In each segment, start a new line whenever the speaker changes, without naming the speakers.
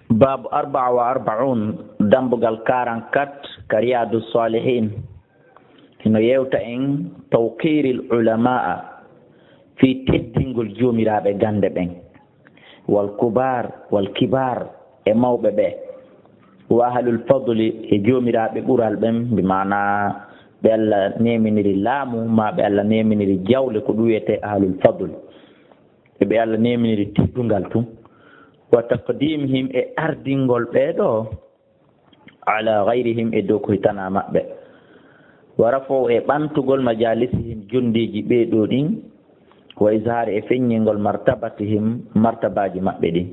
باب 44 دمبغال 44 كرياد الصالحين هنا يوتا إن توقير العلماء في تدنغل جوميرا بغاند بين والكبار والكبار امو ببه واهل الفضل جوميرا ببورال بين بمعنى بألا نيمني لامو ما بألا نيمني جاول كدوية أهل الفضل بألا نيمني تدنغال تو وتقديمهم أردنغول بيدو على غيرهم إدوكو تنا مأبه ورفعوا بانتغول مجالسهم جندي بيدو دين وإظهار فينينغول مرتبتهم مرتبة مأبه دين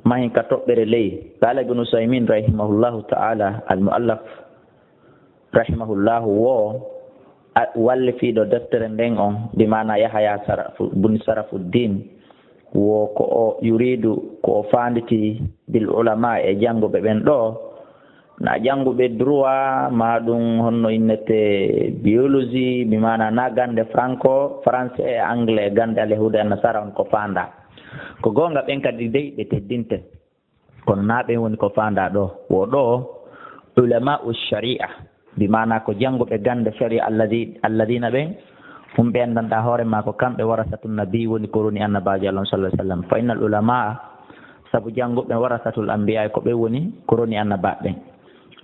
ما هي كتب برلي قال ابن سيمين رحمه الله تعالى المؤلف رحمه الله والفي دو دفتر دين بمعنى يحيى بن شرف الدين wo ko yuridu ko fanditi bil ulama e jangobe ben do na jangobe droit ma dum honno innete biologie bi mana na gande franco français e anglais gande ale huda nasara on ko fanda ko gonga ben kadi dey be teddinte kono na be woni ko fanda do wo do ulama ush-sharia bi mana ko jangobe gande sharia alladina ben hum be andanda hore ma ko kambe warasatul nabi woni koroni annabaji Allah sallallahu alaihi wasallam fa innal ulama sabu jangobe warasatul anbiya ko be woni koroni annababe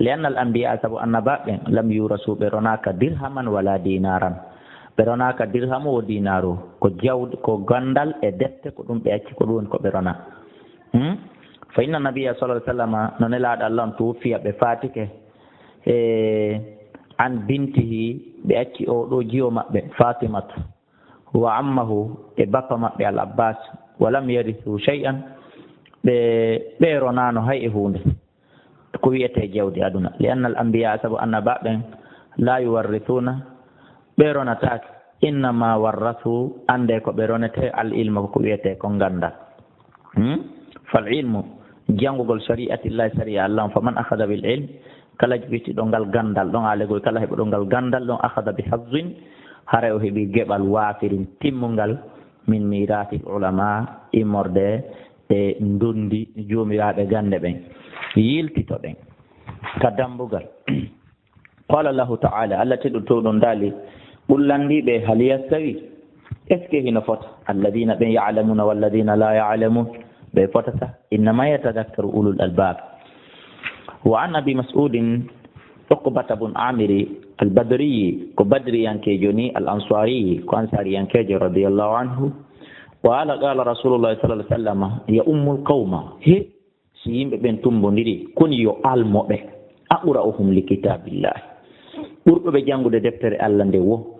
lianna al anbiya sabu annababe lam yurasu be ronaka dirhaman wala dinaran be ronaka dirhamu o dinaru ko jawd ko gandal e dette ko dum be acci ko don ko be rona fa inna nabiyya sallallahu alaihi wasallam non laada Allah tufiya be fatike an bintihi be acci o do jiyo mabbe Fatimatu wa ammahu e bappa mabbe al Abbas walam yarithu shay'an be ronano hay e hunde ko wiyete jawdi aduna li anna al anbiya sabu annababen la yuwarrithuna be ronata inna ma warrathu ande ko be ronete al ilmu ko wiyete ko ganda fal ilmu jangugol shari'ati Allah sharia Allah faman akhadha bil ilm kala jibiti dongal gandal don alego kala hebo dongal gandal don akhada bi hazzin hare o hebi gebal wafirin timmungal min mirati ulama imorde e ndundi joomiraabe gande ben yiltito ben kadambugal qala Allah ta'ala allati do don dali bullandi be haliya sawi eske hino fota alladina ben ya'lamuna walladina la ya'lamun be fotata inma yatadhakkaru ulul albab وعن أبي مسعود عقبة بن عامر البدري كبدري ينكجني الأنصاري كأنصاري ينكج رضي الله عنه وقال قال رسول الله صلى الله عليه وسلم يا أم القوم هي سيم بن تنبندري كن يعلم به أقرأهم لكتاب الله ɓurɗo ɓe janngude deftere Allah nde wo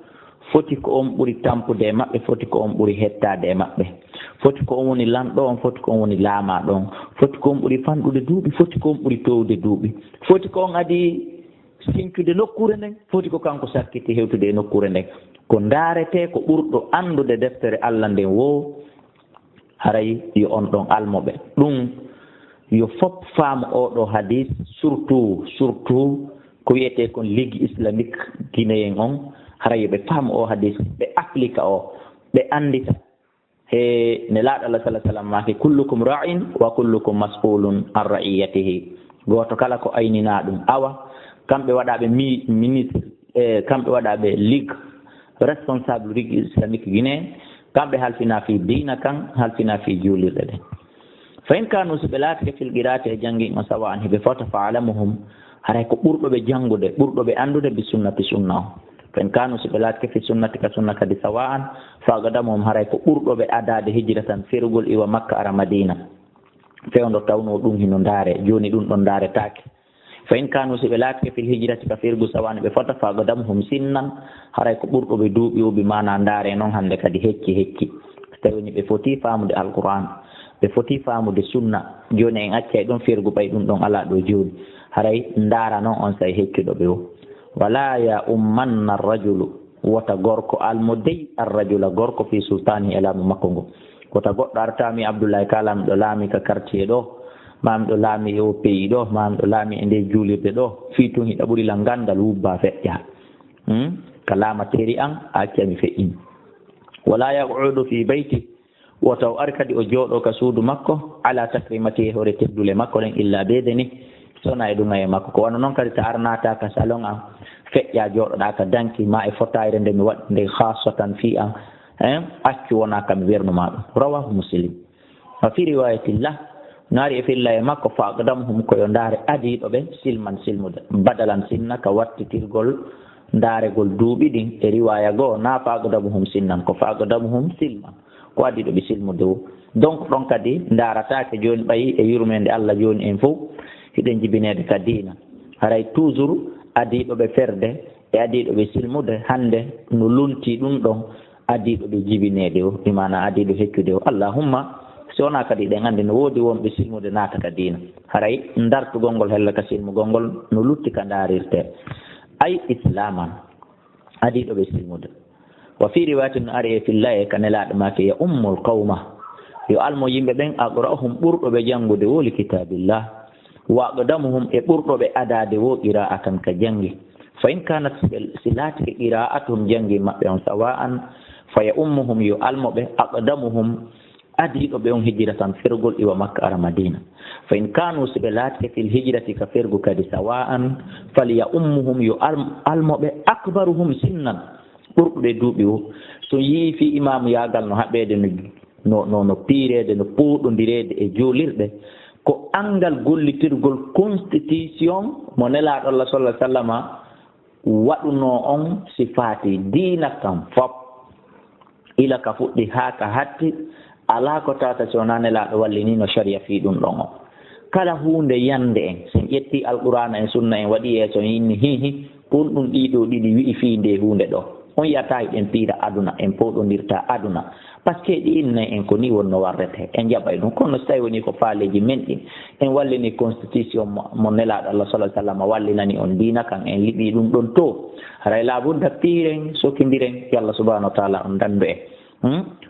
foti ko on ɓuri tampude e maɓɓe foti ko on ɓuri hettade e maɓɓe foti ko on woni lamɗo on foti ko on woni laamaɗo on foti ko on ɓuri fanɗude duuɓi foti ko on ɓuri towde duuɓi foti ko on adi sincude nokkure nden foti ko kanko sakkiti hewtude e nokkure nden ko ndaarete ko ɓurɗo anndude deftere Allah nden wo haray yo on ɗon almoɓe ɗum yo fof faama oɗo hadis surtout ko wiyete kon ligue islamique guinéen on haray ɓe faama o hadis ɓe applique o ɓe andita he ne laaɗo Allah sallallahu alaihi wasallam maake kullukum ra'in wa kullukum mas'ulun an ra'iyatihi goto kala ko aynina ɗum awa kamɓe waɗaɓe ministre kamɓe waɗaɓe ligue responsable ligue islamique guinéen kamɓe halfina fi dina kan halfina fi juulirɗe ɗen fa in kanu so ɓe laatike fil qira'ati e jangin o sawa an heɓe fota fa alamuhum haray ko ɓurɗo ɓe jangude ɓurɗo ɓe andude bi sunnati sunna o fen kanu so ɓe laatike fi sunnati ka sunna kadi sawa an fagadamum haray ko ɓurɗo ɓe adade hijira tan ferugol iwa makka ara madina fewndo tawno ɗum hino ndaare joni ɗum ɗon ndaaretake fa in kanu so ɓe laatike fil hijrati ka fergu sawan ɓe fota fagadamhum sinnan haray ko ɓurɗo ɓe duuɓi o bi mana ndaare noon hande kadi hecci tawni ɓe foti famude alquran ɓe foti famude sunna joni en acca e ɗon fergu ɓay ɗum ɗon ala ɗo joni haray ndaara noon on say heccuɗo ɓe o wala ya ummanna arrajulu wota gorko almodey arrajula gorko fi sultani e laamu makko ngo wota goɗɗo artami abdoullahi ka laamiɗo laami ka quartier ɗo mamiɗo laami e o pays ɗo mamiɗo laami e nde juulirde ɗo fii tun hiɗa ɓurila gandal wubba feƴƴa ka laamateri an a accami feƴƴini wala yaqudu fi beyti woto ari kadi o jooɗo ka suudu makko ala takrimati hore teddule makko ɗen illa beedeni sona e ɗuma e makko ko wano noon kadi ta arnata ka salon am feƴƴa jooɗoɗa ka danki ma e fotayre nde mi waɗi nde khasatan fi am accu wona kam wernuma ɗum rawahu muslim wa fi riwayatillah naari e filla e makko fa aqdamuhum koyo ndaare adiiɗo ɓe silman silmude badalan sinna ka wattitirgol ndaaregol duuɓi ɗin e riwaya goo na fa aqdamuhum sinnan ko fa aqdamuhum silman ko adiiɗo ɓe silmude o donc ɗon kadi ndaaratake jooni ɓayi e yurmede Allah jooni en fof hiɗen jibineede ka diina haray toujours adiiɗo ɓe ferde e adiiɗo ɓe silmude hannde no lunti ɗum ɗon adiiɗo ɓe jibineede o imana adiiɗo heccude o allahumma si wona kadi ɗen anndi no woodi wonɓe silmude naata ka diina haray dartugol ngol hella ka silmugol ngol no lutti ka ndaarirte ay islaman adiiɗo ɓe silmude wa fi riwayatin no ari e fillaye ka nelaaɗo make ya ummul qawma yo almo yimɓe ɓen aqra'uhum ɓurɗo ɓe janngude woli kitabillah wa aqdamuhum e ɓurɗo ɓe adade wo qira'atan ka jangi fa in kanat si laatike qira'atuhum jangi maɓɓe on sawa'an fa ya ummuhum yo almoɓe aqdamuhum adiiɗo ɓe on hijira tan fergol iwa makka ara madina fa in kanu si ɓe laatike fil hijrati ka fergu kadi sawa'an fal ya ummuhum yo almoɓe akbaruhum sinnan ɓurɗuɓe duuɓi o so yii fi imamu yagal no haɓede no piirede no puuɗodirede e juulirɗe ko angal gollitirgol constitution mo nelaaɗo Allah sallallahu alaihi wasallam waɗuno on sifati diina kam fop ila ka fuɗɗi haa ka hatti alaa ko tata so wona nelaaɗo wallini no sharia fii ɗum ɗon o kala huunde yande en sen ƴetti alqur'ana en sunna en waɗi yeeso yinni hihi ɗum ɗum ɗiɗo ɗiɗi wi'i fii nde huunde ɗo on yiyata eɗen piira aduna en powɗodirta aduna par ce que ɗi innayi en ko ni wonno warrete en jaɓay ɗum kono so tawi woni ko faaleji men ɗin en wallini constitution mo nelaaɗo Allah sallallahu alaihi wasallam wallinani on diina kan en liɓi ɗum ɗon to haray laabudda piiren sokidiren yo Allah subahanahu wa taala on dandu en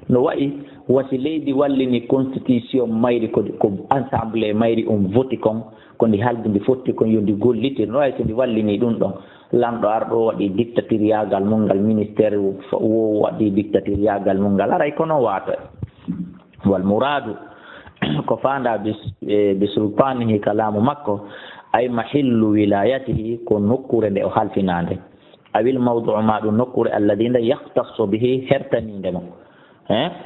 no wayi wasi leydi wallini constitution mayri ko ensemble mayri on voti kon ko ndi haldi ndi fotti kon yo ndi gollitir no wayi so ndi wallini ɗum ɗon lamɗo arɗo waɗi dictatoriagal mum ngal ministére wo waɗi dictatoriagal mum ngal aray kono waata wal mouradu ko fanda bi sultanihi kalamu makko ay mahillu wilayatihi ko nokkure nde o halfinande awil mawduu ma ɗum nokkure alladina yahtassu bihi hertaninde mo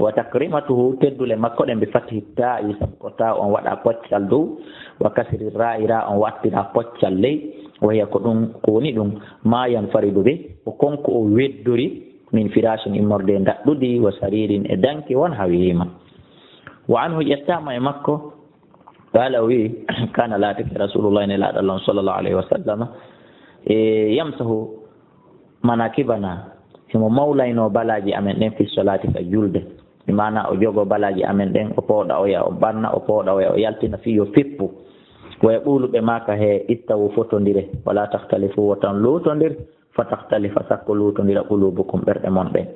wa takrimatuhu teddule makko ɗen ɓe fati ta'i sabu ko ta on waɗa poccal dow wa kasri ra'ira on wattira poccal ley waya ko ɗum ko woni ɗum ma yanfaridu ɓe o konko o weddori min firashin immorde daɗɗudi wa saririn e danki won hawima wa anhu ƴettama e makko qala wi kana laatike rasulullah ne laaɗo allah sallllahu alayhi wa sallam e yamsahu manakibana himo mawlayno balaji amen ɗen fi solati ka julde mana o jogo balaji amen ɗen o pooɗa o ya o ɓanna o pooɗa o ya o yaltina fi yo fippu waya ɓuuluɓe maka he istawu fotodire wala tahtalifu wotan luutodir fa tahtalifa sakko luutodira qulubukum ɓerɗe mon ɓen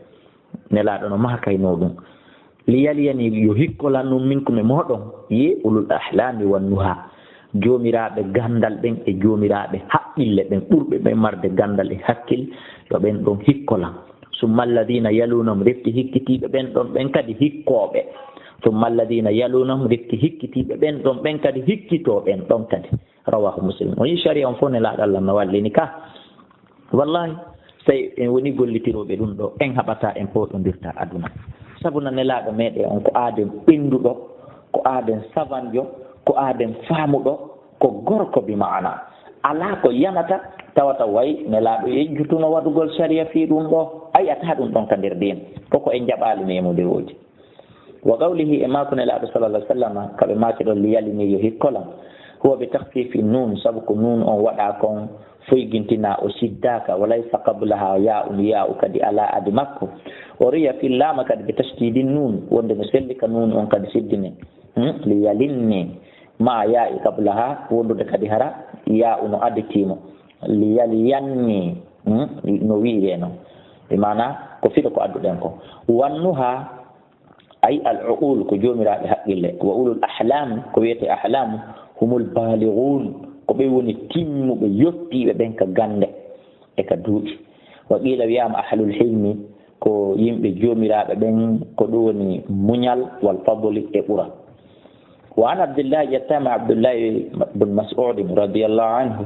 nelaaɗo no mahakayno ɗum liyaliyani yo hikkolannu minkum e moɗon yi ulul ahlami wannuha joomiraaɓe gandal ɓen e joomiraaɓe haqqille ɓen ɓurɓe ɓen marde gandal e hakkil yo ɓen ɗon hikkolan summa alladina yalunahum refti hikkitiiɓe ɓen ɗon ɓen kadi hikkooɓe summa alladina yalunahum refti hikkitiiɓe ɓen ɗon ɓen kadi hikkitooɓen ɗon kadi rawahu muslim o yi sharia on fof ne laaɗo Allah no wallini ka wallahi tawi en woni gollitirooɓe ɗum ɗo en haɓata en powɗondirta aduna sabu no nelaaɗo meeɗe on ko aaden ɓennduɗo ko aaden savanjo ko aaden faamuɗo ko gorko bi maana alaa ko yanata tawata way nelaaɗo yejjutuno waɗugol sharia fii ɗum ɗo a yiyata ɗum ɗon ka nder diina koko en jaɓaali memuderoji wa qawlihi e maako nelaaɗo sallallah alih w sallam kaɓe maake ɗon liyalini yo hikkolam huwa bi tahfifi nun sabu ko nun on waɗa kon foygintina o siddaka walaysa qablaha ya'u kadi ala adi makko o riya fillama kadi ɓe tasdidi nun wonde no selli ka nun on kadi siddine liyalinni ma ya'i qablaha wondude kadi hara ya'u no additimo liyaliyanni no wiire no ɓe mana ko fiɗo ko adduɗen ko wannuha ay al uqul ko jomiraɓe haqqille wa ulul ahlam ko wiyete ahlam humul balighun ko ɓe woni timmuɓe yottiɓe ɓen ka gande e ka duuɗi wa qila wiyama ahlul hilmi ko yimɓe joomiraaɓe ɓen ko ɗum woni muñal wal fadli e ɓura. wa an abdillahi jettama abdoullahi bun mas'ud radiallahu anhu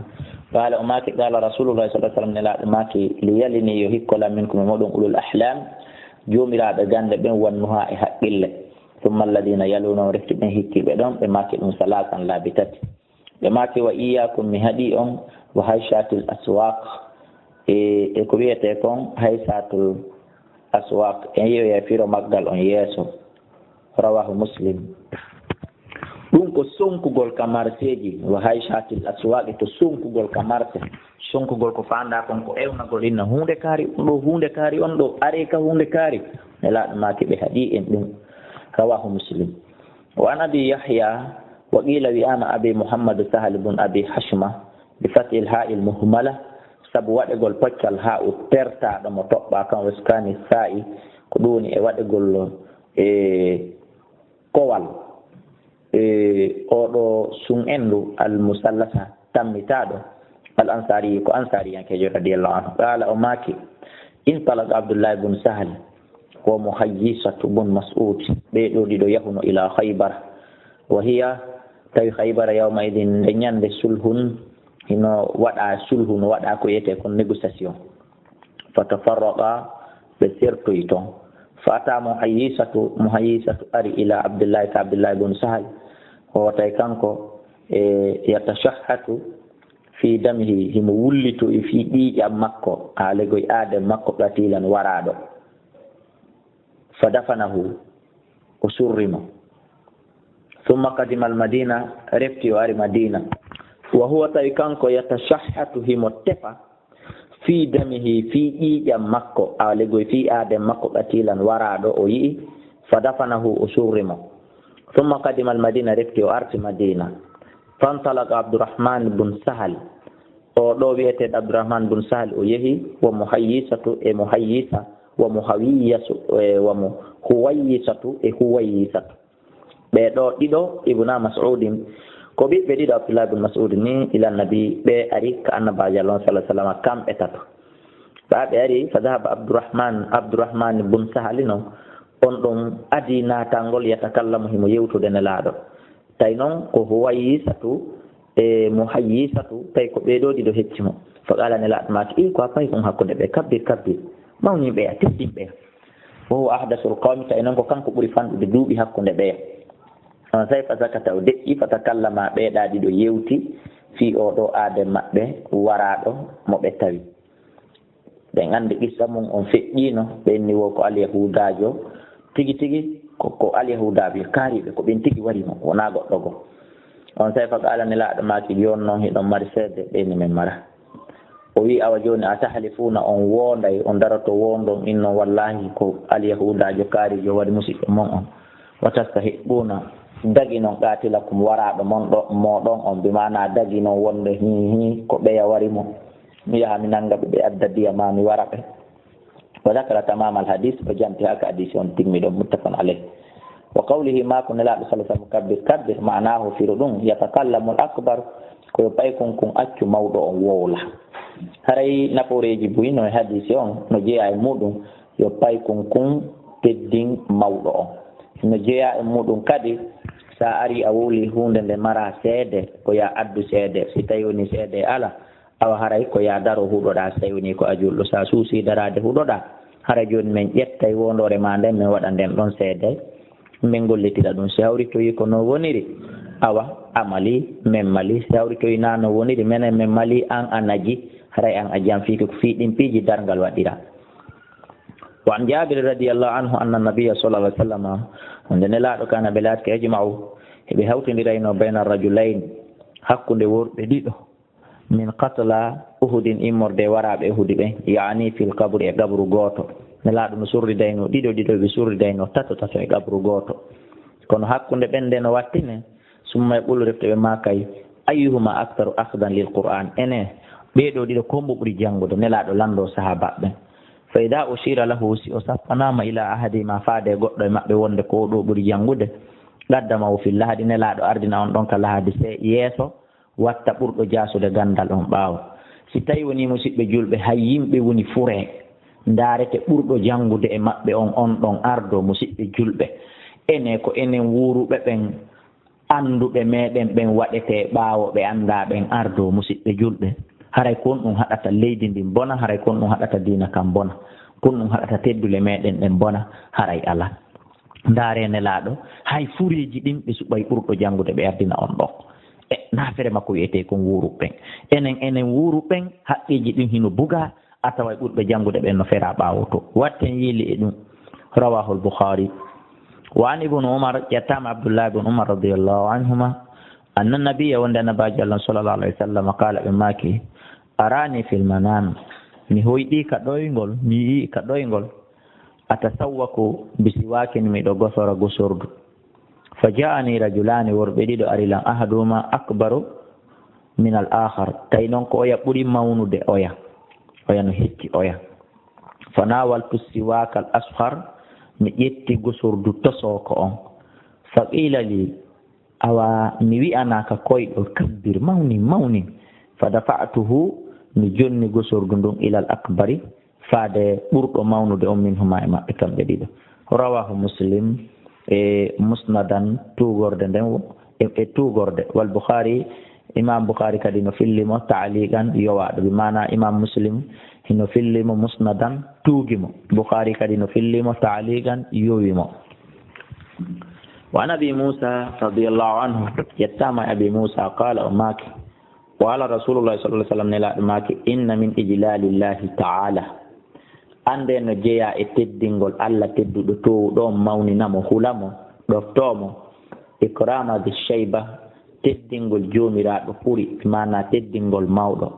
qala o maaki qala rasulullahi sa sallam nelaaɗo maaki li yalini yo hikkola min ko mi moɗon ulul ahlam joomiraaɓe gande ɓen wannuha e haqqille ثم الذين يلونهم رفتبن هكي بدون بماكي ثلاثا لا بتت بماكي وإياكم مهدي وهيشات الأسواق كبيرتكم هيشات الأسواق أيو يفيرو مقدل أن يسو رواه مسلم دونك سونكو غول كمارسيجي وهيشات الأسواق تو سونكو غول كمارسي سونكو غول كفاندا كونكو ايونا غول إن هونde كاري on ɗo areka hunde kaari nelaɗo maki ɓe haɗi en ɗum رواه مسلم. وعن أبي يحيى وقيل وأنا أبي محمد سهل بن أبي حشمة بفتح الهاء المهملة سبوات يقول بتش الهاء ترتا دم طبعا كان وسكان السائي كدوني وات يقول كوال أو سون إنلو المثلثة تمتادو الأنصاري كأنصاري يعني كجور رضي الله عنه قال أماكي انطلق عبد الله بن سهل ومحيصة بن مسعود بيدو ديدو يهون إلى خيبر وهي تاي خيبر يومئذ نيان سلحون إنه وضع سلحون وضع كويته كون نيغوسياسيون فتفرقا بسيرتو يتون فأتى محيصة أري إلى عبد الله بن سهل هو تاي كانكو يتشحت في دمه هم ولتو في دي مكو على غي آدم مكو قتيلا ورادو فدفنه وسرمه ثم قدم المدينة رفتي واري مدينة وهو تايكانكو يتشحت في متفا في دمه في إيجا مكو أوليغوي في آدم مكو قتيلا ورادو أوي فدفنه وسرمه ثم قدم المدينة رفتي واري مدينة فانطلق عبد الرحمن بن سهل ودو بيتد عبد الرحمن بن سهل ويهي ومحيصة ومحويصة بيدو ديدو ابن مسعود ko ɓiɓɓe ɗiɗo abdullah ibn mas'ud ni ila nabi ɓe ari ka annaba jalon sallah sallam kamɓe tato ɓa ɓe ari fa dahaba abdourahman bun sahali noon on ɗon adi natangol yatakallamu himo yewtude ne laaɗo tawi noon ko huwayyisatu e muhayyisatu tawi ko ɓeɗo ɗiɗo heccimo fa qala ne laaɗo maki i ko a payi kon hakkude ɓe kabbir mawniɓe a teddinɓe wo huwa ahdasul qawmi tawi noon ko kanko ɓuuri fanɗude duuɓi hakkude ɓeya on say fa zakata o deƴƴi fa takallama ɓeeɗa ɗiɗo yewti fi oɗo aade maɓɓe waraɗo mo ɓe tawi ɓen andi qissa mum on feƴƴino ɓenni wo ko alyahudajo tigi ko alyahudaɓe kaariɓe ko ɓen tigi warimo wona goɗɗo go on say fa qala nelaɗo maki joni noon hiɗon mari seede ɓeni men mara o wi awa joni a tahlifuna on wonday on daroto wondon innon wallahi ko alyahudajo kaarijo waɗi musidɓe mon on watasta heɓɓuna dagi noon qatilakum waraɗo moɗon on bimana dagi noon wonde hi ko ɓeya warimo mi yaha mi nanga ɓe adda diyama mi wara ɓe wa dakara tamam al hadis o janti haka hadis on timmiɗo muttafan alayh wa qawlihi ma ko nelaɗo sallah sallam kabbir manahu firu ɗum yatakallamu al akbar koyo pay kun accu mawɗo on wowla haray naforeji buyi no hadisi on no jeeya e muɗum yo pay kun teddin mawɗo on no jeeya e muɗum kadi sa ari a wowli hunde nde mara seede ko ya addu seede si tawi woni seede ala awa haray ko ya daro huɗoɗa so tawi woni ko a julɗo sa suusi darade huɗoɗa hara joni min ƴettay wondore ma nden min waɗa nden ɗon seede min gollitira ɗum si hawritoyi ko no woniri awa amali min mali si hawritoyi na no woniri minen min mali an a naji haray an a jam fiiki ko fiiɗin piiji dargal waɗira وعن جابر رضي الله عنه أن النبي صلى الله عليه وسلم عندنا لا كان بلاد يجمعوا بهوت لرينا بين الرجلين حق دور بديدو من قتل أحد إمر دي وراب أحد يعني في القبر قبر غوتو نلا نسور دينو ديدو بسور دينو تاتو قبر غوتو كون حق بندن واتين ثم يقول رفت ما كاي أيهما أكثر أخذا للقرآن إنه بيدو ديدو كومبو بري جانغو نلا لاندو صحابة فإذا أشير له سأصفنام إلى أحد ما فاد قد ما بيوند كودو بري جانغود قدمه في الله دين لا دو أردنا أن دونك الله دي يسو واتبور دو جاسو دي غندال أم باو si tawi woni musidɓe julɓe hay yimɓe woni fure ndarete ɓurɗo jangude e maɓɓe on ɗon ardo musidɓe julɓe ene ko enen wuruɓe ɓen anduɓe meɗen ɓen waɗete ɓaawo ɓe anda ɓen ardo musidɓe julɓe. Haray kon ɗum haɗata leydi ndin bona, haray kon ɗum haɗata diina kam bona, kon ɗum haɗata teddule meɗen ɗen bona, haray ala. Ndaare Nelaaɗo hay fureeji ɗin ɓe suɓay ɓurɗo jangude ɓe ardina on ɗon. Naafere makko wiyete kon wuruɓen. Enen wuruɓen haqqeji ɗin hino buga a taway ɓurɓe jangude ɓen no fera ɓaawo to. Watten yiili e ɗum rawahu al-Bukhari. Wa an ibn Umar, ƴettama Abdullah ibn Umar radiyallahu anhuma anna nabiyya wonde annabajo Allah sallallahu alayhi wa sallam qala ɓe maki arani fil manam, mi hoyɗi ka ɗoygol, mi yii ka ɗoygol atasawwaku bisiwakin, miɗo gosora gosordu. Fa ja'ani rajulani, worɓe ɗiɗo arilan, ahaduma akbaru min al akhar, tawi noon ko oya ɓuri mawnude oya no hecci oya. Fa nawaltu siwaka al asghar, mi ƴetti gosordu tosoko on. Fa qila li awa mi wi'anaka koyɗo kabbir, mawni. Fa dafa'tuhu, mi jonni gosordu ndun ilal akbari, faade ɓurɗo mawnude on min huma e maɓɓe kamɓe ɗiɗo. Rawahu Muslim e musnadan tugorde nden e tugorde. Wal Bukhari, Imam Bukhari kadi no fillimo ta'liqan yowaɗo, bi mana Imam Muslim hino fillimo musnadan tuugimo, Bukhari kadi no fillimo ta'liqan yowimo. Wa an Abi Musa radiyallahu anhu, yettama Abi Musa qala umaki qala Rasulullah sallallahu alaihi wasallam, nelaɗo maki inna min ijlalillahi ta'ala, ande no jeeya e teddingol Allah tedduɗo towɗo mawninamo, hulamo, ɗoftomo, ikrama bi shayba, teddingol jomiraɗo ɓuri, mana teddingol mawɗo,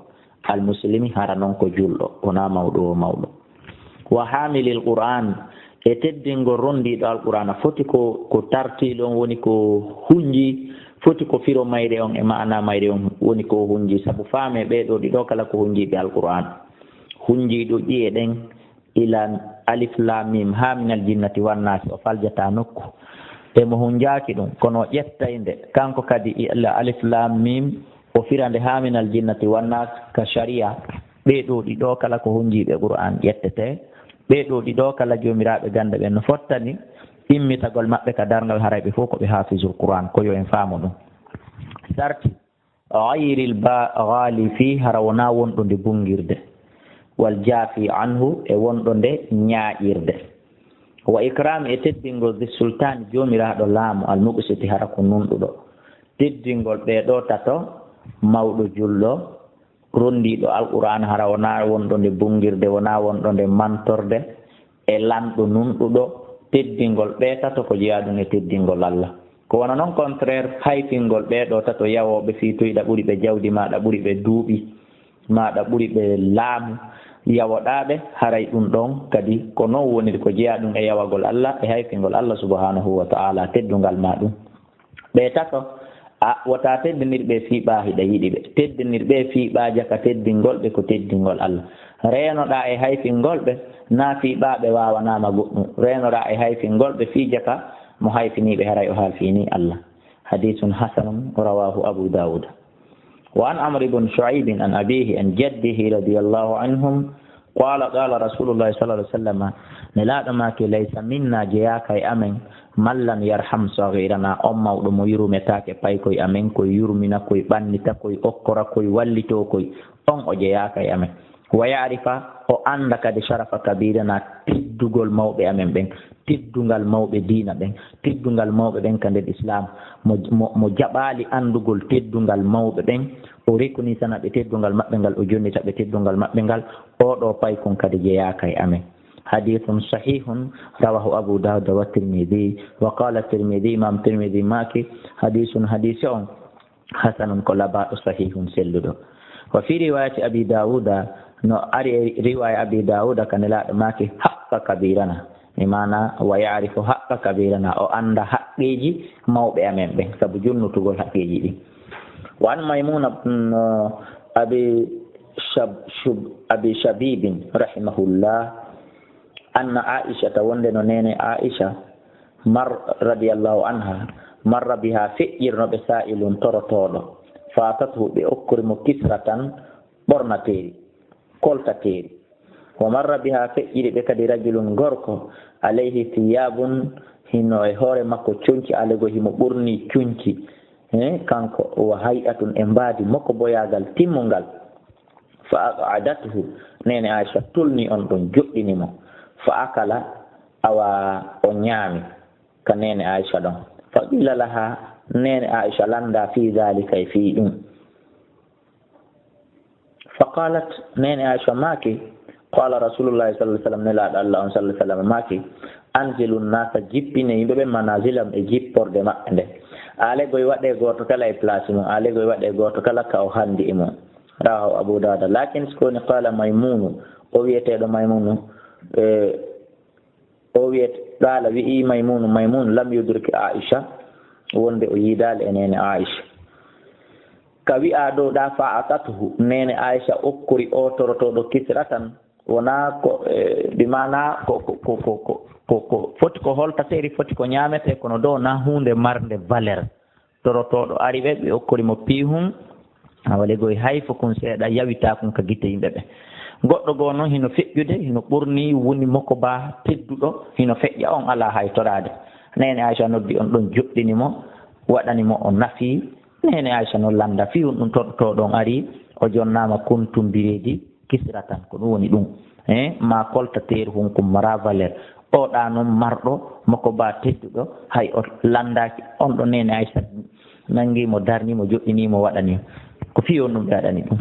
al muslimi hara noon ko julɗo wona mawɗo o mawɗo. Wa hamilil qur'an, e teddingol rondiɗo alqur'ana, foti ko tartiɗo on, woni ko hunji, foti ko firo mayre on e ma'ana mayre on woni ko hunji, sabu faame ɓeɗo ɗiɗo kala ko hunjiɓe alqur'an. Hunjiɗo ƴiye ɗen ila alif lam mim ha minal jinnati wan nasi, o faljata nokku e mo hunjaki ɗum, kono ƴettayde kanko kadi ila alif lam mim o firande ha minal jinnati wan nas ka sharia. Ɓeɗo ɗiɗo kala ko hunjiɓe qur'an ƴettete, ɓeɗo ɗiɗo kala jomiraɓe ganda ɓe no fottani immitagol maɓɓe ka darngal harayɓe fof ko ɓe hafizul qur'an, koyo en faamu ɗum. Sarti ghayril baghali fi, hara wona wonɗo nde bungirde, wal jafi anhu, e wonɗo nde ñaƴirde. Wa ikrami, e teddingol di sultan, jomiraɗo laamu, al muqsiti, hara ko nunɗuɗo. Teddingol ɓeɗo tato, mawɗo julɗo rondiɗo alqur'an, hara wona wonɗo nde bungirde, wona wonɗo nde mantorde, e lamɗo nunɗuɗo. Teddingol ɓe tato ko jeeyaɗum e teddingol Allah. Ko wona noon contraire, haytingol ɓeɗo tato yawoɓe fiitoyɗa ɓuri ɓe jawdi maɗa, ɓuri ɓe duuɓi maɗa, ɓuri ɓe laamu yawoɗaɓe, haray ɗum ɗon kadi ko noon woni ko jeeyaɗum e yawagol Allah e haytingol Allah subhanahu wa ta'ala, teddungal maɗum. Ɓe tato wota teddinirɓe fiiɓa hiɗa yiɗi ɓe, teddinirɓe fiiɓa jaka teddingol ɓe ko teddingol Allah. Reenoɗa e hayfingol ɓe, na fiiɓaɓe wawanama goɗɗum, reenoɗa e hayfingol ɓe fi jaka mo hayfiniɓe, haray o halfini Allah. Hadithun hasanun rawahu Abu Dawud. Wa an Amr ibn Shu'aib an abihi an jaddihi radiyallahu anhum qala qala Rasulullah sallallahu alaihi wasallam, nelaɗo make laysa minna, jeyaka e amen, man lam yarham saghirana, on mawɗo mo yurmetake pay koye amen, koye yurmina, koye ɓannita, koye okkora, koye wallito, koye on o jeyaka e amen. Wa ya'rifa, o anda kadi sharafa kabirana, teddugol mawɓe amen ɓen, teddungal mawɓe diina ɓen, teddungal mawɓe ɓen ka nder islam, mo jaɓali andugol teddungal mawɓe ɓen, o rekoni sana ɓe teddungal maɓɓe ngal, o jonnita ɓe teddungal maɓɓe ngal, oɗo pay kon kadi jeyaka e amen. Hadithun sahihun rawahu Abu Dawud wa Tirmidhi, wa qala Tirmidhi, Imam Tirmidhi maki hadithun, hadise on hasanun, ko labaɗo sahihun selluɗo. Wa fi riwayati Abi Dawuda, no ari riwaya Abi Dawuda kanelaɗo maki haqqa kabirana, imana wa ya'rifu haqqa kabirana, o anda haqqeji mawɓe amen ɓen, sabu jonnutugol haqqeji ɗi. Wa an Maymuna abi Shabibin rahimahullah anna Aisha, wonde no nene Aisha radiyallahu anha, marra biha, feƴƴirno ɓe sa'ilun torotoɗo, fatatuhu, ɓe okkuri mo kisratan ɓornateri, koltateri. wa marra biha feƴƴiɗi ɓe kadi rajulun gorko alayhi thiyabun hino e hoore makko cuñci alego himo ɓurni cuñci kanko wa hay'atun e mbaadi makko boyagal timmungal fa aq'adathu nene Aisha tulni on ɗon joɗɗinimo fa akala awa o ñaami ka nene Aisha ɗon fa qila laha nene Aisha landa fi dhalika e fi ɗum fa qalat nene Aisha maki qala rasulullahi sallallahu alaihi wasallam nelaɗo Allah on sallallahu alaihi wasallam maki anzilu nnasa jippine yimɓe ɓe manazilam e jipporde maɓɓe nde alegoye waɗe goto kala e place mum alegoye waɗe goto kala ka o handi e mum rawahu Abu Dawud lakin skoni qala Maymunu o wiyeteɗo Maymunu o wiyete qala wi'i Maymun lam yudriki Aisha wonde o yidali e nene Aisha ka wi'a ɗo ɗa fa atatuhu nene Aisha okkuri o torotoɗo Kisra tan wona ko bi mana ko foti ko holtateri foti ko ñamete kono dow na hunde marde valeur torotoɗo ari ɓe okkurimo pihum awalegoye hayfo kon seeɗa yawita kon ka guite yimɓe ɓe goɗɗo goo noon hino feƴƴude hino ɓurni woni makko ba tedduɗo hino feƴƴa on ala hay torade nene Aisha noddi on ɗon joɗɗinimo waɗanimo o nafi nene Aisha noon landa fi on ɗum toɗotoɗon ari o jonnama kuntum biredi Kisra tan ko ɗum woni ɗum ma koltateeri hunkum mara valeur oɗa noon marɗo makko ba tedduɗo hay o landaki on ɗo nene Aisha nangimo darnimo joɗɗinimo waɗanimo ko fi on ɗum ɓe waɗani ɗum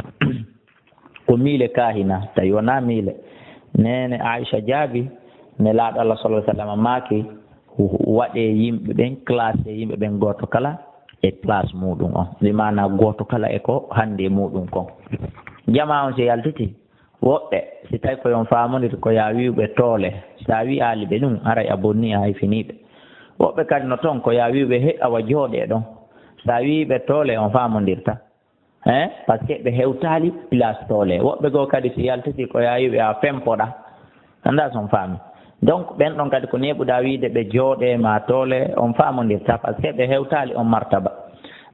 ko miile kahina tawi wona miile nene Aisha jaabi ne laaɗo Allah sallallahu alaihi wasallam maaki waɗe yimɓe ɓen classé yimɓe ɓen goto kala e place muɗum on mi mana goto kala e ko hande muɗum kon jama on so yaltiti woɓɓe si tawi koyon famondir ko ya wiɓe toole sa wi ali ɓe ɗum aray a bonni a hayfiniɓe woɓɓe kadi no toon ko ya wiɓe he awa jooɗe ɗon sa wiɓe toole on famodirta par ce que ɓe hewtali place toole woɓɓe goo kadi si yaltiti ko ya wiɓe a fempoɗa anda son faami donc ɓen ɗon kadi ko neɓuɗa wiide ɓe jooɗe ma toole on famodirta par ce que ɓe hewtali on martaba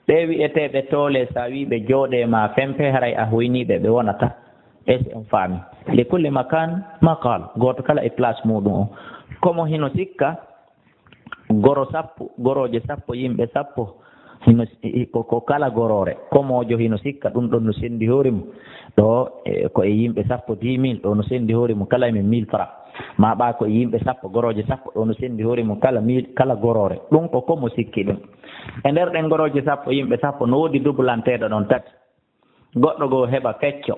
ɓe wi'eteɓe toole sa wi ɓe jooɗe ma fempe haray a hoyniɓe ɓe wonata esi on faami li kulli makan maqal goto kala e place muɗum o komo hino sikka goroje sappo yimɓe sappo hino ko kala gorore komojo hino sikka ɗum ɗon no sendi hoore mum ɗo ko e yimɓe sappo 10 000 ɗo no sendi hoore mum kala men 1000 francs ma ɓa ko e yimɓe sappo goroje sappo ɗo no sendi hoore mum kala gorore ɗum ko komo sikki ɗum e nder ɗen goroje sappo yimɓe sappo no woodi dublanteɗo ɗon tati goɗɗo goo heɓa fecco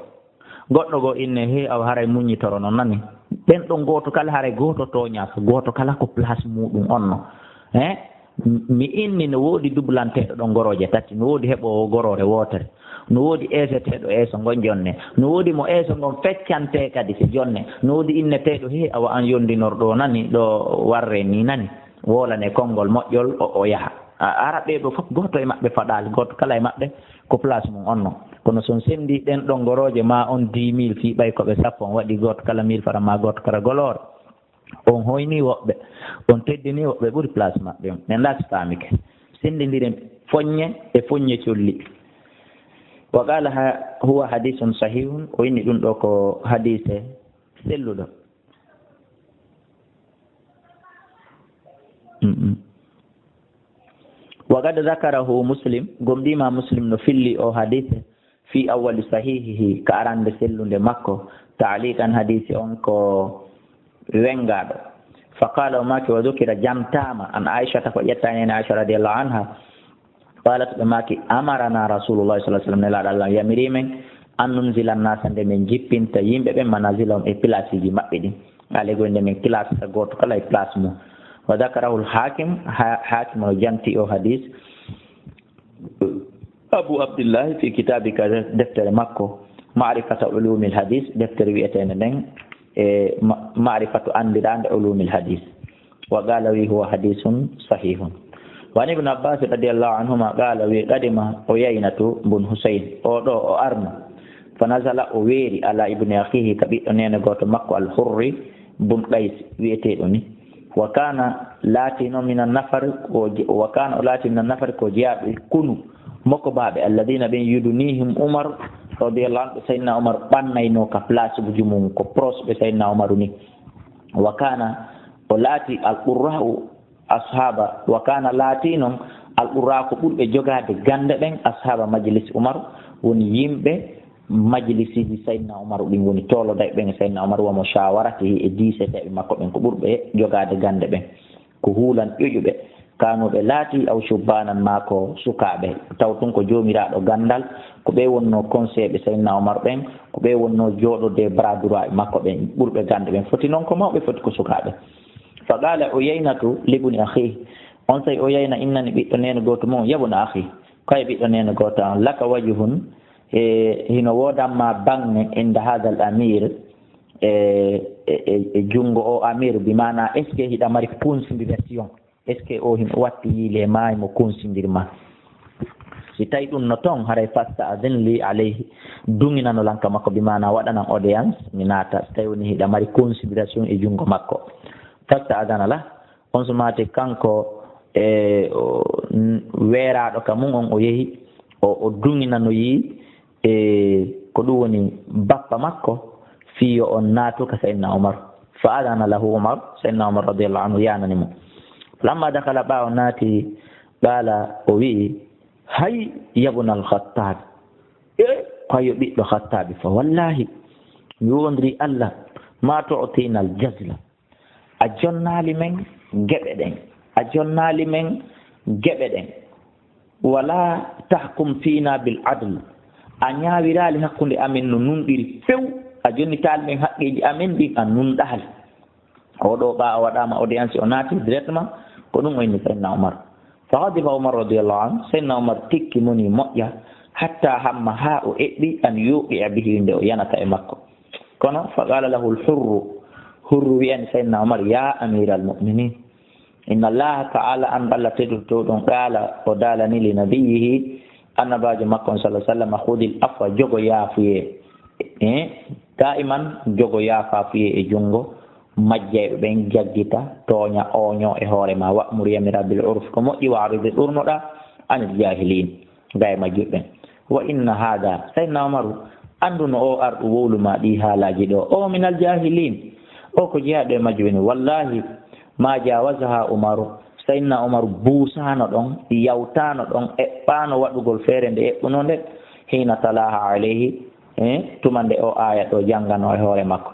goɗɗo goo inne he aw haray muñitoro no nani ɓen ɗon goto kala haray goto toñaka goto kala ko place muɗum onno mi inni no woodi dublanteɗo ɗon goroje tati no woodi heɓowo gorore wotere no woodi eseteɗo eeso ngon jonne no woodi mo eeso ngon feccante kadi si jonne no woodi inneteɗo he awa an yondinorɗo nani ɗo warre ni nani wolane konngol moƴƴol o yaha ara ɓeɗo fof goto e maɓɓe faɗali goto kala e maɓɓe ko place mum onno kono son sendi ɗen ɗon goroje ma on 10 000 fi ɓay koɓe sappo on waɗi goto kala 1000 francs ma goto kala golore on hoyni woɓɓe on teddini woɓɓe ɓuuri place maɓɓe on ɓe lati famike sendidiren foññe e foññe colli wa qala huwa hadithun sahihun o inni ɗum ɗo ko hadise selluɗo wa qad zakarahu Muslim gomɗima Muslim no filli o hadise fi awwali sahihihi ka arande sellude makko ta'liqan hadisi on ko wengaɗo fa qala o maki wa dhukira jamtama an Aisha ko ƴettani en Aisha radiyallahu anha qalat ɓe maki amarana rasulullah sallallahu alaihi wasallam nelaɗo Allah yamirimen an nunzila nasa nde min jippinta yimɓe ɓe manazilahum e place ji maɓɓe ɗin alego nde min classe goto kala e place mum wa dhakarahu al-hakim o janti o hadis Abu Abdullah fi kitabi ka deftere makko ma'rifatu ulumil hadis deftere wi'etende nden e ma'rifatu andirande ulumil hadis wa qala wi huwa hadithun sahihun wa ibn Abbas radiyallahu anhuma qala wi qadima Uyaynatu bun Husayn o ɗo o arno fa nazala o weeri ala ibni akhihi ka ɓiɗɗo nene goto makko al-Hurri bun Qais wi'eteɗo ni wa kana latino minan nafar ko jeyaɓe kunu makko baaɓe alladina ɓen yudunihim Umar radiyallahu anhu sayyidina Umar bannayno ka place buji mum ko pros be sayyidina Umar ni wa kana lati al-qurra'u ashaba wa kana latinon al-qurra ko ɓurɓe jogade gande ɓen ashaba majlis Umar woni yimɓe majlisiji sayyidina Umar ɗin woni toloɗa ɓen sayyidina Umar wa mushawaratihi e diseteɓe makko ɓen ko ɓurɓe jogade gande ɓen ko huulan ƴoƴuɓe kanuɓe laati aw subbanan ma ko sukaɓe taw tun ko jomiraɗo gandal ko ɓe wonno conseil ɓe sayyidina Umar ɓen ko ɓe wonno joɗode bras droit makko ɓen ɓurɓe gande ɓen foti noon ko mawɓe foti ko sukaɓe fa qala Uyaynatu libni akhihi on say Uyayna innani ɓiɗɗo neno goto mum yabuna akhi koye ɓiɗɗo neno goto an laka wajhun hino wodanma bange inda hada al amir e jungo o amir bimana est ce que hiɗa mari considération est ce que o himo watti yiile maayi mo considirma si tawi ɗum no toon haray fasta adin li alayhi duŋinano lanka makko bimana waɗanan audience mi naata so tawi woni hiɗa mari considération e jungo makko fasta adana la on sumati kanko weeraɗo ka mum on o yehi o duŋinano yi ko ɗum woni bappa makko fiyo on naatuka sayyidina Umar fa adana lahu Umar sayyidina Umar radiyallahu anhu yanani mo lamma dakala ɓawo naati qala o wi'i hay yabuna al-Khattab koyo ɓiɗɗo Khattabi fa wallahi mi wondiri Allah ma tu'tina al-jazla a jonnali men geɓe ɗen a jonnali men geɓe ɗen wala tahkum fina bil adl a ñaawirali hakkunde amen no nunɗiri few a jonnitali men haqqeji amen ɗin a nunɗali oɗo ɓa o waɗama audience o naati directement ko ɗum o inni sayyidina Umar fa ghadiba Umar radiyallahu anhu sayyidina Umar tikki moni moƴƴa hatta hamma ha o eɓɓi an yuqi'a bihi nde o yanata e makko kono fa qala lahu hurru wiyani sayyidina Umar ya amira al-mu'minin inna allaha ta'ala an balla teduto ɗon qala o dalani li nabiyihi annabajo makko on sallallahu alaihi wasallam khudil afwa jogo yaafuye daiman jogo yaafafuye e jungo majjayɓe ɓen jaggita tooña oño e hoore ma wa'mur yamira bil urf ko moƴƴi waaride ɗurnoɗa anil jahilin gaye majjuɓe ɓen wa inna hada sayyidina Umaru anduno o arɗo wowluma ɗi haalaji ɗo o minal jahilin o ko jeeyaɗo e majjuɓe ni wallahi ma jawasaha Umaru sayyidina Umaru buusano ɗon yawtano ɗon eɓɓano waɗugol feere nde eɓɓuno nde hina talaha alayhi tumande o aya ɗo janggano e hoore makko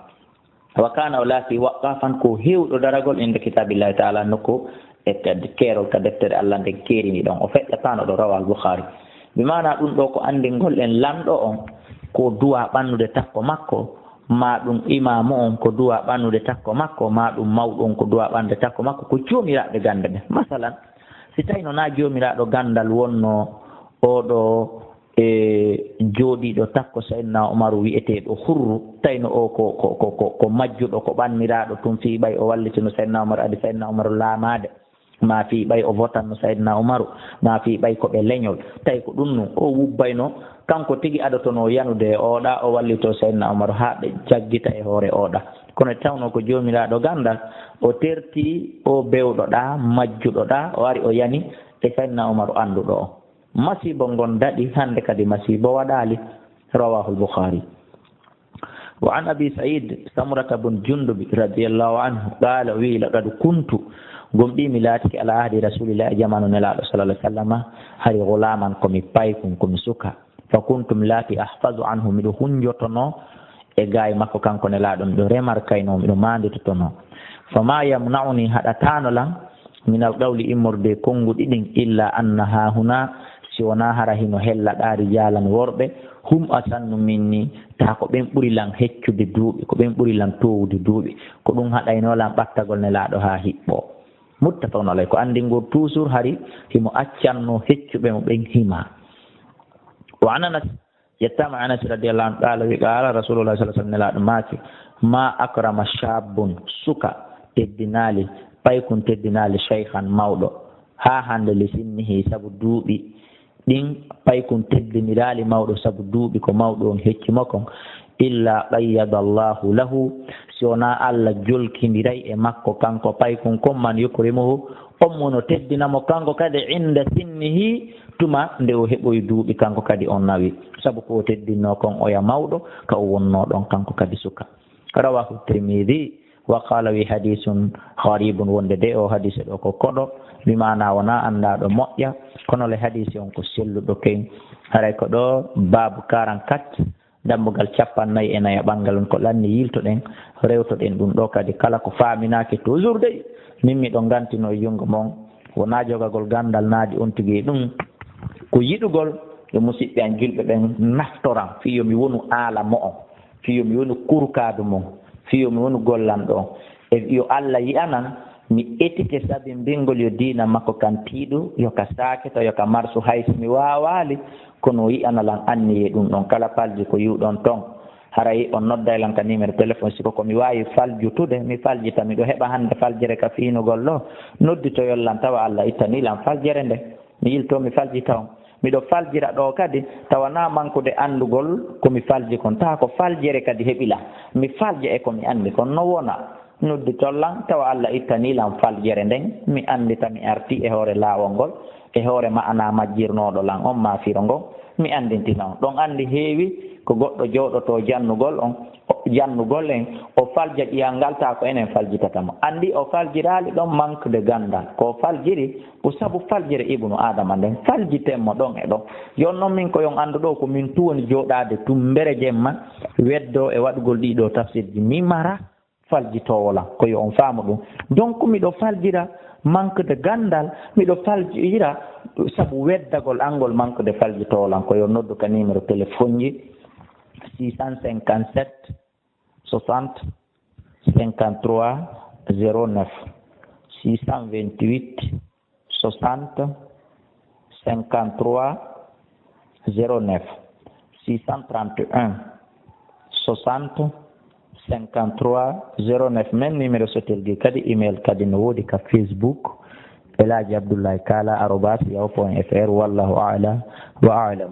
wa kana o laati waqqafan ko hewɗo daragol inde kitabillahi taala nokku e keerol ka deftere Allah nde keerini ɗon o feƴƴatano ɗo rawa al-Bukhari bi mana ɗum ɗo ko andingol en lamɗo on ko duwa ɓannude takko makko ma ɗum imamu on ko duwa ɓannude takko makko ma ɗum mawɗo on ko duwa ɓannude takko makko ko joomiraɓe gande ɓen masalan si tawi no na joomiraɗo gandal wonno oɗo jooɗiɗo takko sayyidina Umaru wi'eteɗo hurru tawno o ko majjuɗo ko ɓanniraɗo tum fiiɓay o wallitino sayyidina Umaru adi sayyidina Umaru laamade ma fiiɓay o votanno sayyidina Umaru ma fiiɓay ko ɓe leñol tawi ko ɗum no o wubbayno kanko tigi aɗotono yanude e oɗa o wallito sayyidina Umaru ha ɓe jaggita e hoore oɗa kono tawno ko joomiraɗo gandal o terti o bewɗoɗa majjuɗoɗa o ari o yani e sayyidina Umaru anduɗo o masibo ngon daɗi hande kadi masibo waɗali rawahu al-Bukhari wa an abi Sa'id Samurata bun Jundub radiyallahu anhu qala wi laqad kuntu gomɗimi laatiki ala ahdi rasulillahi jamanu nelaɗo sallallahu alaihi wasallam hari gulaman komi paykun komi suka fa kuntum laati ahfazu anhu miɗo hunjotono e gaye makko kanko nelaɗo miɗo remarkayno miɗo manditotono fama yamna'uni haɗatano lan min al-qawli immorde konguɗi ɗin illa anna ha huna si wona hara hino hellaɗa rijalan worɓe hum asannu minni ta ko ɓen ɓuri lan heccude duuɓi ko ɓen ɓuri lan towude duuɓi ko ɗum haɗaynolan ɓattagol nelaɗo ha hiɓɓo muttafaqun alayhi ko andingol toujours hari himo accanno heccuɓe mo ɓen hima wa an Anas yettama Anas radiyallahu anhu qala wi qala rasulullah sallallahu alaihi wasallam nelaɗo maaki ma akrama shabun suka teddinali paykun teddinali shaykhan mawɗo ha hande li sinnihi sabu duuɓi ɗin paykun teddinirali mawɗo sabu duuɓi ko mawɗo on heccimo kon illa qayyada Allahu lahu si wona Allah jolkidiray e makko kanko paykun kon man yukrimuhu on mono teddinamo kanko kadi inda sinnihi tuma nde o heɓoy duuɓi kanko kadi on nawi sabu ko teddinno kon oya mawɗo ka o wonno ɗon kanko kadi suka rawahu Tirmidhi wa qala wi hadithun gharibun wonde de o hadise ɗo ko koɗo bimana wona anndaɗo moƴƴa kono le hadise on ko selluɗo ken haray ko ɗo babu 44 dambugal 54 ɓangal on ko lanni yiltoɗen rewtoɗen ɗum ɗo kadi kala ko faaminaki toujours dey min miɗo gantino e jungo mon wona jogagol gandal naadi on tigi ɗum ko yiɗugol e musidɓe an julɓe ɓen naftoran fiyo mi wonu aala mo on fiyo mi wonu kurkadu mon fiyo mi wonu gollanɗo on e yo Allah yi'anan mi etike sabi mbingol yo diina makko kan tiiɗu yoka saaketa yoka marsu hayso mi waawali kono yi'analan anniye ɗum ɗon kala falji ko yiwɗon ton haray on noddaylan ka numéro téléphone siko komi waawi faljutude mi faljita miɗo heɓa hannde faljere ka fiinugol ɗo nodditoyollan tawa Allah ittanilan faljere nde mi yilto mi faljita on miɗo faljira ɗo kadi tawana mankude anndugol komi falji kon tawa ko faljere kadi heɓila mi falja e komi anndi kon no wona nodditollan tawa Allah ittanilan faljere nden mi anndita mi arti e hoore laawol ngol e hoore ma'ana majjirnoɗo lan on mafiro ngon mi anndintina on ɗon anndi heewi ko goɗɗo jooɗoto jannugol en o falja ƴiyal ngal ta ko enen faljitatamo anndi o faljiraali ɗon manque de gandal ko faljiri ko sabu faljire ibnu adama nden faljitenmo ɗon e ɗon yon noon min koyon anndu ɗo ko min tuwoni jooɗaade tumbere jemma weddo e waɗugol ɗiɗo tafsirji mi mara faljitowolan koyo on faamu ɗum donc miɗo faljira manque de gandal miɗo faljira sabu weddagol angol manque de faljitowolan koyo noddu ka numéro téléphone ji 657 60 53 09 628 60 53 09 631 60 53 09 même numéro sotelgi kadi email kadi no woodi ka Facebook Elhaji Abdoulaye Kala @yahoo.fr wallahu a'lam wa a'lam.